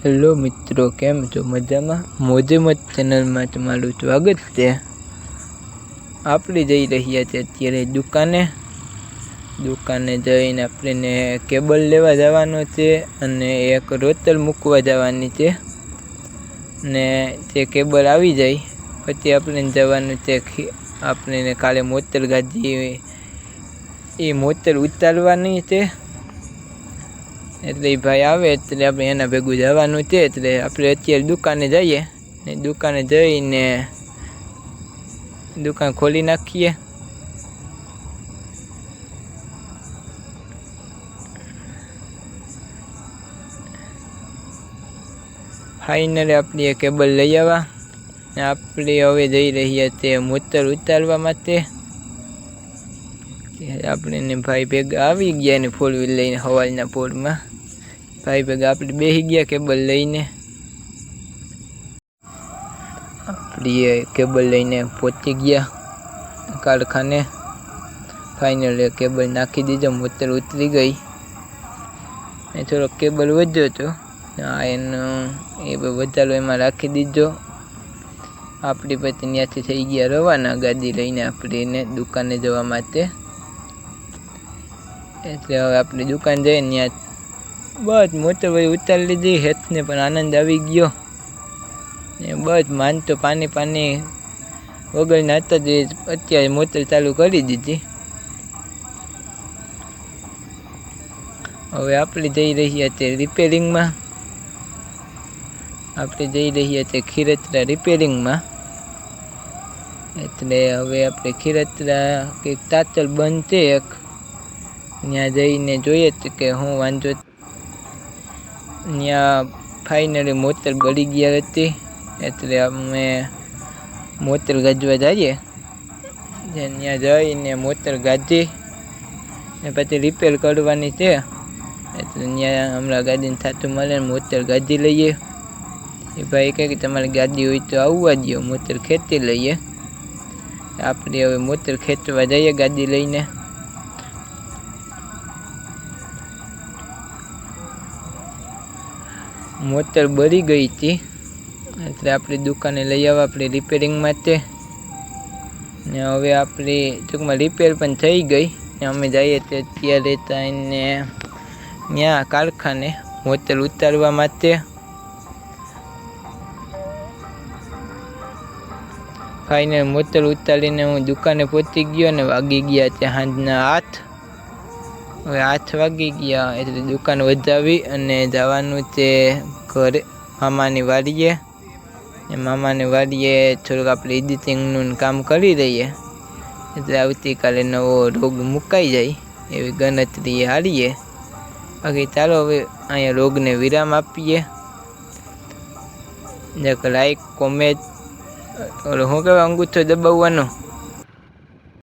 Hello મિત્રો, કેમ છો? મજામાં? મોજે મોજ ચેનલમાં તમારું સ્વાગત છે। આપણે જઈ રહ્યા છે અત્યારે દુકાને જઈને આપણે કેબલ લેવા જવાનો છે અને એક રોતલ મૂકવા જવાની છે ને તે કેબલ આવી જાય પછી આપણે જવાનું છે આપણે કાલે મોતર ગાજી એ મોતર ઉતારવાની છે। એટલે ભાઈ આવે એટલે આપણે એના ભેગું જવાનું છે। એટલે આપણે અત્યારે દુકાને જઈએ ને દુકાને જઈને દુકાન ખોલી નાખીએ। ફાઇનલી આપણે એ કેબલ લઈ આવ્યા ને આપણે હવે જઈ રહ્યા છીએ મોતર ઉતારવા માટે। આપણે ભાઈ ભેગા આવી ગયા ને ફોર વ્હીલ લઈને હવાલના પોળમાં ભાઈ ભેગા આપણે બેસી ગયા કેબલ લઈને। આપણે કેબલ લઈને પહોંચી ગયા કારખાને। ફાઇનલી કેબલ નાખી દીધો, મોતર ઉતરી ગઈ ને થોડોક કેબલ વધ્યો હતો એનો એ વધારો એમાં રાખી દીધો। આપણે પછી ત્યાંથી થઈ ગયા રવાના ગાડી લઈને આપણે દુકાને જવા માટે। એટલે હવે આપણે દુકાન જઈને ત્યાં બસ મોટર ભાઈ ઉતારી લીધી। હેતને પણ આનંદ આવી ગયો ને બસ માન તો પાણી વગરના હતા જ અત્યારે મોટર ચાલુ કરી દીધી। હવે આપણે જઈ રહ્યા છીએ રિપેરિંગમાં। આપણે જઈ રહ્યા છીએ ખીરતરા રિપેરિંગમાં। એટલે હવે આપણે ખીરતરા કંઈક તાતલ બંધ છે એક, ત્યાં જઈને જોઈએ કે હું વાંધો। ત્યાં ફાઇનલી મોટર બળી ગયા હતી એટલે અમે મોટર ગાજવા જઈએ। ત્યાં જઈને મોટર ગાજી ને પછી રિપેર કરવાની છે। એટલે ત્યાં હમણાં ગાડીને થાતું મળે ને મોટર ગાજી લઈએ। એ ભાઈ કહે કે તમારી ગાડી હોય તો આવવા દો, મોટર ખેંચી લઈએ। આપણે હવે મોટર ખેંચવા જઈએ ગાડી લઈને। મોટર બળી ગઈ હતી એટલે આપણે દુકાને લઈ આવ્યા આપણે રિપેરિંગ માટે ને હવે આપણે ટૂંકમાં રિપેર પણ થઈ ગઈ ને અમે જઈએ તો અત્યારે ત્યાં કારખાને મોટર ઉતારવા માટે। ફાઇનલ મોટર ઉતારીને હું દુકાને પહોંચી ગયો ને વાગી ગયા ત્યાં સાંજના 8। હવે 8 વાગી ગયા એટલે દુકાન વધાવી અને જવાનું છે ઘરે મામાની વાડીએ। મામાની વાડીએ થોડુંક આપણે એડિટિંગનું કામ કરી રહીએ એટલે આવતીકાલે નવો રોગ મુકાઈ જાય એવી ગણતરી હારીએ। બાકી ચાલો હવે અહીંયા રોગને વિરામ આપીએ। લાઈક કોમેન્ટ શું કહેવાય અંગૂઠો દબાવવાનો